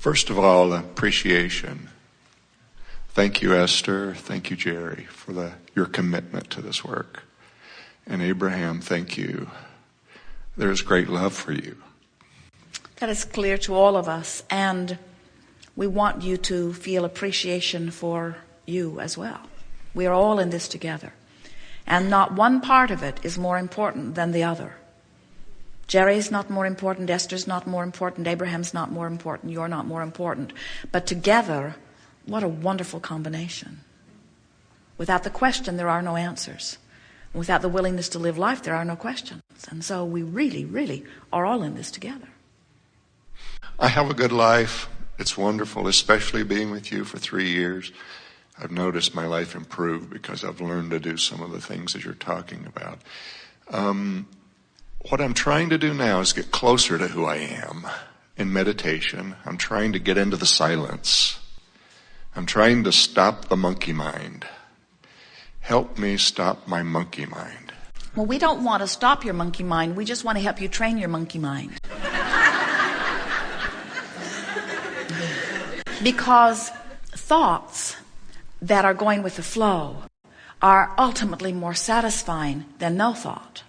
First of all, appreciation. Thank you, Esther. Thank you, Jerry, for your commitment to this work. And Abraham, thank you. There is great love for you. That is clear to all of us, and we want you to feel appreciation for you as well. We are all in this together, and not one part of it is more important than the other. Jerry's not more important, Esther's not more important, Abraham's not more important, you're not more important. But together, what a wonderful combination. Without the question, there are no answers. Without the willingness to live life, there are no questions. And so we really, really are all in this together. I have a good life. It's wonderful, especially being with you for 3 years. I've noticed my life improve because I've learned to do some of the things that you're talking about. What I'm trying to do now is get closer to who I am in meditation. I'm trying to get into the silence. I'm trying to stop the monkey mind. Help me stop my monkey mind. Well, we don't want to stop your monkey mind. We just want to help you train your monkey mind. Because thoughts that are going with the flow are ultimately more satisfying than no thought.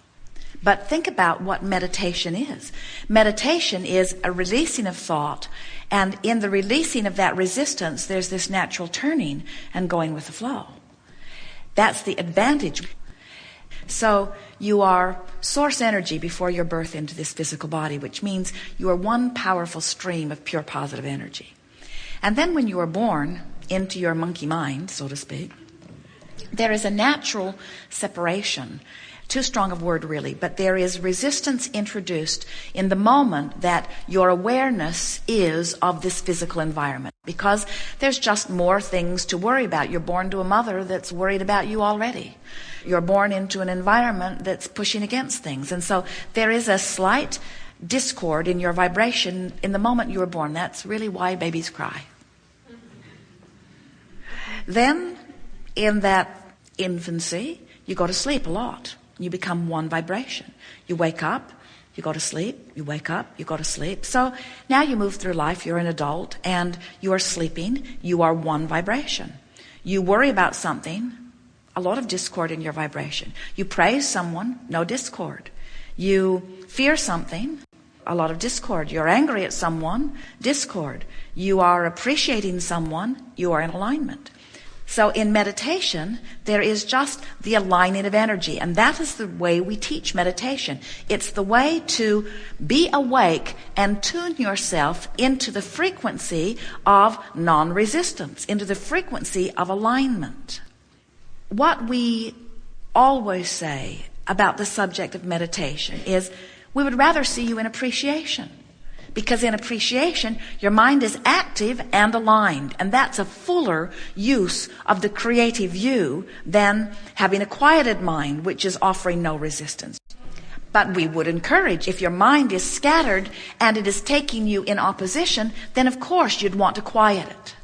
But think about what meditation is. Meditation is a releasing of thought, and in the releasing of that resistance, there's this natural turning and going with the flow. That's the advantage. So you are source energy before your birth into this physical body, which means you are one powerful stream of pure positive energy. And then when you are born into your monkey mind, so to speak, there is a natural separation. Too strong a word, really, but there is resistance introduced in the moment that your awareness is of this physical environment, because there's just more things to worry about. You're born to a mother that's worried about you already. You're born into an environment that's pushing against things. And so there is a slight discord in your vibration in the moment you were born. That's really why babies cry. Then, in that infancy, you go to sleep a lot. You become one vibration. You wake up, you go to sleep, you wake up, you go to sleep. So now you move through life, you're an adult, and you are sleeping, you are one vibration. You worry about something, a lot of discord in your vibration. You praise someone, no discord. You fear something, a lot of discord. You're angry at someone, discord. You are appreciating someone, you are in alignment. So in meditation, there is just the aligning of energy, and that is the way we teach meditation. It's the way to be awake and tune yourself into the frequency of non-resistance, into the frequency of alignment. What we always say about the subject of meditation is we would rather see you in appreciation. Because in appreciation, your mind is active and aligned. And that's a fuller use of the creative you than having a quieted mind, which is offering no resistance. But we would encourage, if your mind is scattered and it is taking you in opposition, then of course you'd want to quiet it.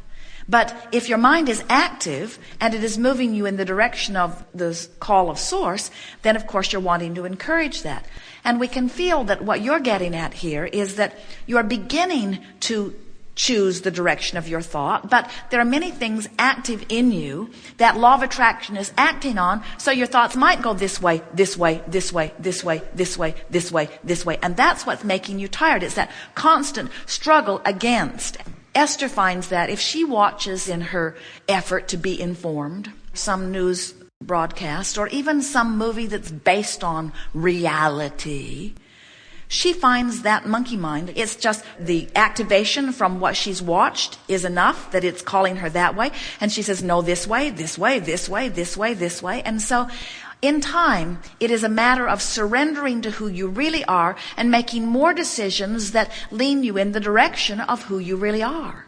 But if your mind is active and it is moving you in the direction of the call of source, then of course you're wanting to encourage that. And we can feel that what you're getting at here is that you are beginning to choose the direction of your thought, but there are many things active in you that law of attraction is acting on, so your thoughts might go this way, this way, this way, this way, this way, this way, this way. And that's what's making you tired. It's that constant struggle against. Esther finds that if she watches in her effort to be informed, some news broadcast or even some movie that's based on reality, she finds that monkey mind, it's just the activation from what she's watched is enough that it's calling her that way. And she says, no, this way, this way, this way, this way, this way. And so in time, it is a matter of surrendering to who you really are and making more decisions that lean you in the direction of who you really are.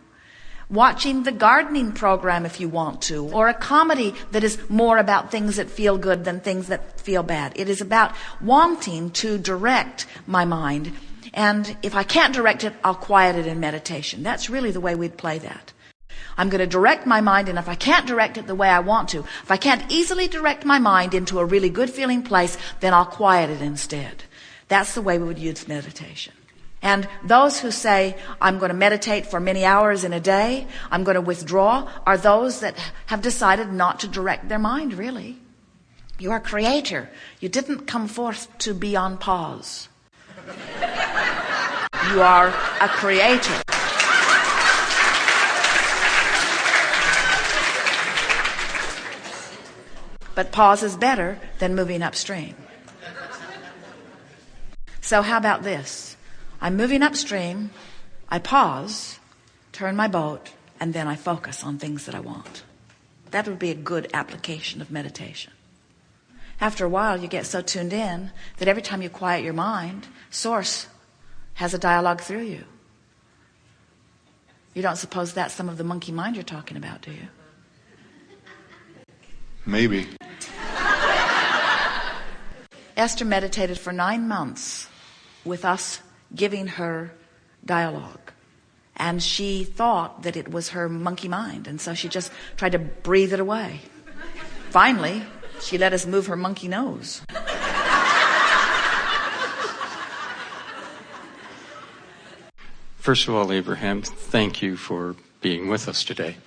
Watching the gardening program if you want to, or a comedy that is more about things that feel good than things that feel bad. It is about wanting to direct my mind. And if I can't direct it, I'll quiet it in meditation. That's really the way we'd play that. I'm going to direct my mind, and if I can't direct it the way I want to, if I can't easily direct my mind into a really good feeling place, then I'll quiet it instead. That's the way we would use meditation. And those who say, I'm going to meditate for many hours in a day, I'm going to withdraw, are those that have decided not to direct their mind, really. You are a creator. You didn't come forth to be on pause. You are a creator. But pause is better than moving upstream. So how about this? I'm moving upstream, I pause, turn my boat, and then I focus on things that I want. That would be a good application of meditation. After a while, you get so tuned in that every time you quiet your mind, Source has a dialogue through you. You don't suppose that's some of the monkey mind you're talking about, do you? Maybe. Esther meditated for 9 months with us giving her dialogue. And she thought that it was her monkey mind. And so she just tried to breathe it away. Finally, she let us move her monkey nose. First of all, Abraham, thank you for being with us today.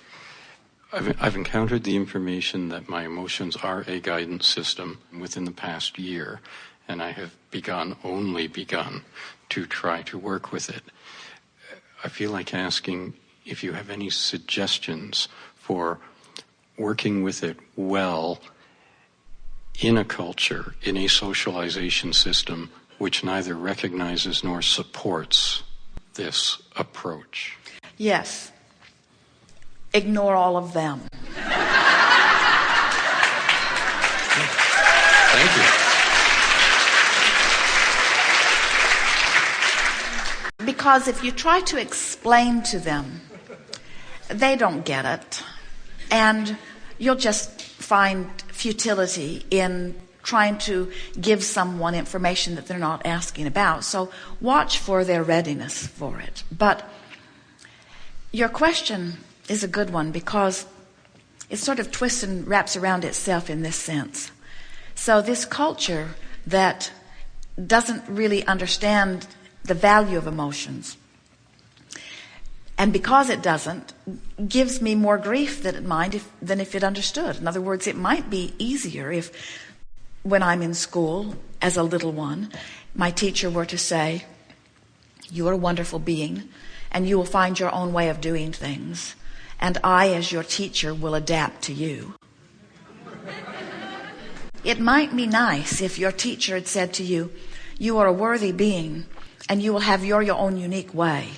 I've encountered the information that my emotions are a guidance system within the past year, and I have only begun to try to work with it. I feel like asking if you have any suggestions for working with it well in a culture, in a socialization system, which neither recognizes nor supports this approach. Yes. Ignore all of them. Thank you. Because if you try to explain to them, they don't get it. And you'll just find futility in trying to give someone information that they're not asking about. So watch for their readiness for it. But your question is a good one because it sort of twists and wraps around itself in this sense. So this culture that doesn't really understand the value of emotions, and because it doesn't, gives me more grief than if it understood. In other words, it might be easier if, when I'm in school as a little one, my teacher were to say, you are a wonderful being, and you will find your own way of doing things. And I, as your teacher, will adapt to you. It might be nice if your teacher had said to you, you are a worthy being, and you will have your own unique way.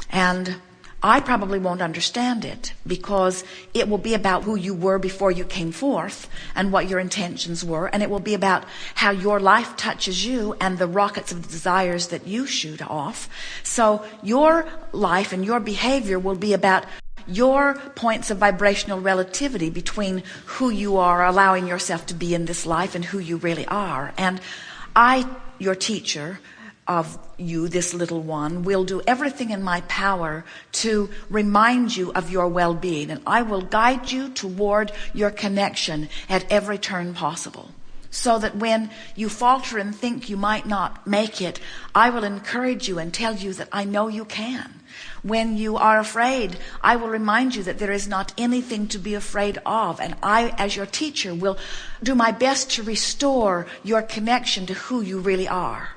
And I probably won't understand it because it will be about who you were before you came forth and what your intentions were. And it will be about how your life touches you and the rockets of desires that you shoot off. So your life and your behavior will be about your points of vibrational relativity between who you are allowing yourself to be in this life and who you really are. And I, your teacher of you, this little one, will do everything in my power to remind you of your well-being. And I will guide you toward your connection at every turn possible. So that when you falter and think you might not make it, I will encourage you and tell you that I know you can. When you are afraid, I will remind you that there is not anything to be afraid of. And I, as your teacher, will do my best to restore your connection to who you really are.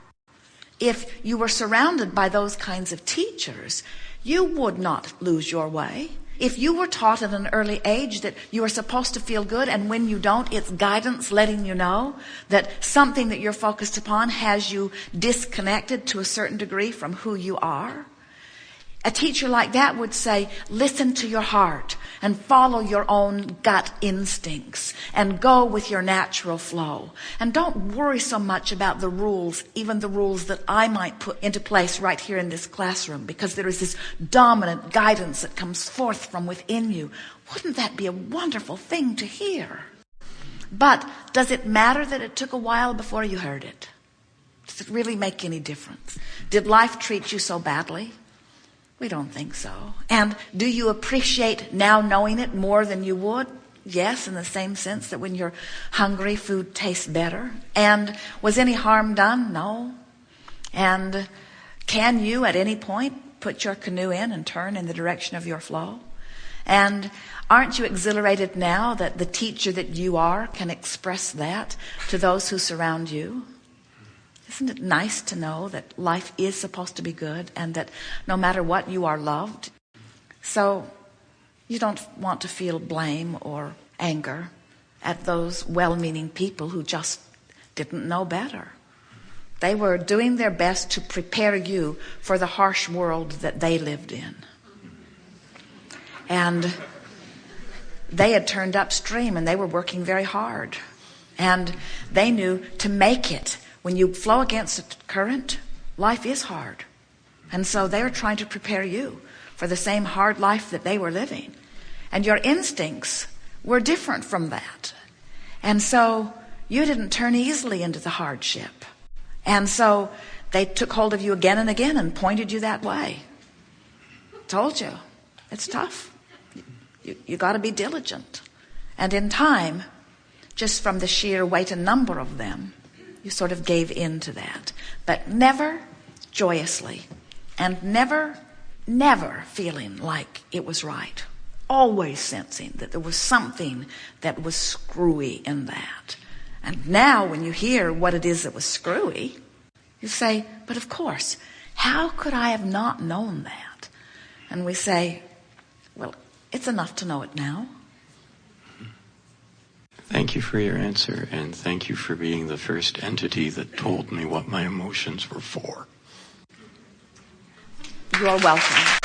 If you were surrounded by those kinds of teachers, you would not lose your way. If you were taught at an early age that you are supposed to feel good, and when you don't, it's guidance letting you know that something that you're focused upon has you disconnected to a certain degree from who you are. A teacher like that would say, listen to your heart and follow your own gut instincts and go with your natural flow. And don't worry so much about the rules, even the rules that I might put into place right here in this classroom, because there is this dominant guidance that comes forth from within you. Wouldn't that be a wonderful thing to hear? But does it matter that it took a while before you heard it? Does it really make any difference? Did life treat you so badly? We don't think so. And do you appreciate now knowing it more than you would? Yes, in the same sense that when you're hungry, food tastes better. And was any harm done? No. And can you at any point put your canoe in and turn in the direction of your flow? And aren't you exhilarated now that the teacher that you are can express that to those who surround you? Isn't it nice to know that life is supposed to be good and that no matter what, you are loved? So you don't want to feel blame or anger at those well-meaning people who just didn't know better. They were doing their best to prepare you for the harsh world that they lived in. And they had turned upstream and they were working very hard. And they knew to make it, when you flow against the current, life is hard. And so they were trying to prepare you for the same hard life that they were living. And your instincts were different from that. And so you didn't turn easily into the hardship. And so they took hold of you again and again and pointed you that way. Told you, it's tough. You got to be diligent. And in time, just from the sheer weight and number of them, you sort of gave in to that. But never joyously, and never feeling like it was right. Always sensing that there was something that was screwy in that. And now when you hear what it is that was screwy, you say, but of course, how could I have not known that? And we say, well, it's enough to know it now. Thank you for your answer, and thank you for being the first entity that told me what my emotions were for. You're welcome.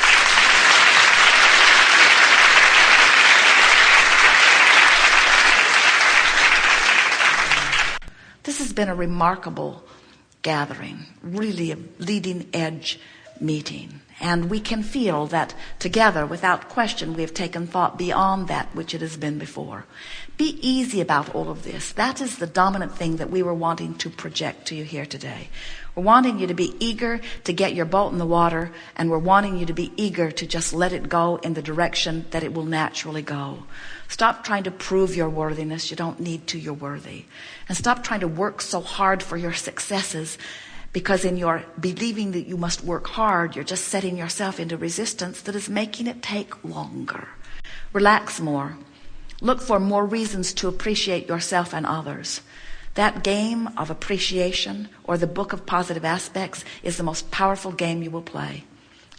This has been a remarkable gathering, really a leading edge meeting. And we can feel that together, without question, we have taken thought beyond that which it has been before. Be easy about all of this. That is the dominant thing that we were wanting to project to you here today. We're wanting you to be eager to get your boat in the water, and we're wanting you to be eager to just let it go in the direction that it will naturally go. Stop trying to prove your worthiness. You don't need to. You're worthy. And stop trying to work so hard for your successes, because in your believing that you must work hard, you're just setting yourself into resistance that is making it take longer. Relax more. Look for more reasons to appreciate yourself and others. That game of appreciation, or the book of positive aspects, is the most powerful game you will play.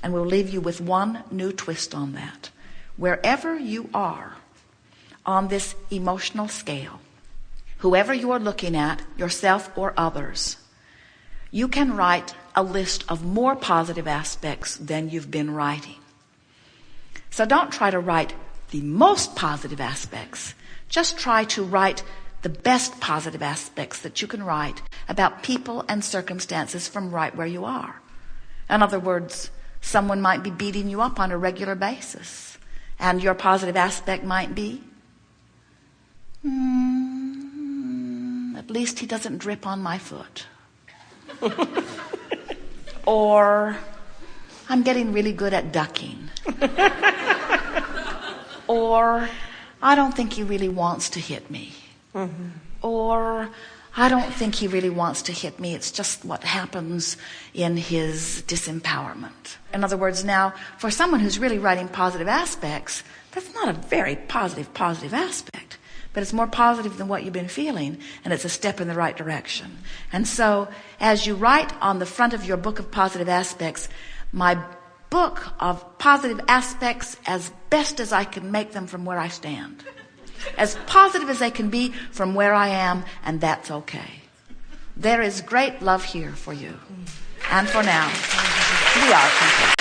And we'll leave you with one new twist on that. Wherever you are on this emotional scale, whoever you are looking at, yourself or others, you can write a list of more positive aspects than you've been writing. So don't try to write the most positive aspects. Just try to write the best positive aspects that you can write about people and circumstances from right where you are. In other words, someone might be beating you up on a regular basis, and your positive aspect might be, at least he doesn't drip on my foot. Or, I'm getting really good at ducking. Or, I don't think he really wants to hit me. Mm-hmm. Or, I don't think he really wants to hit me. It's just what happens in his disempowerment. In other words, now, for someone who's really writing positive aspects, that's not a very positive aspect. But it's more positive than what you've been feeling, and it's a step in the right direction. And so, as you write on the front of your book of positive aspects, my book of positive aspects as best as I can make them from where I stand. As positive as they can be from where I am, and that's okay. There is great love here for you. And for now, we are complete.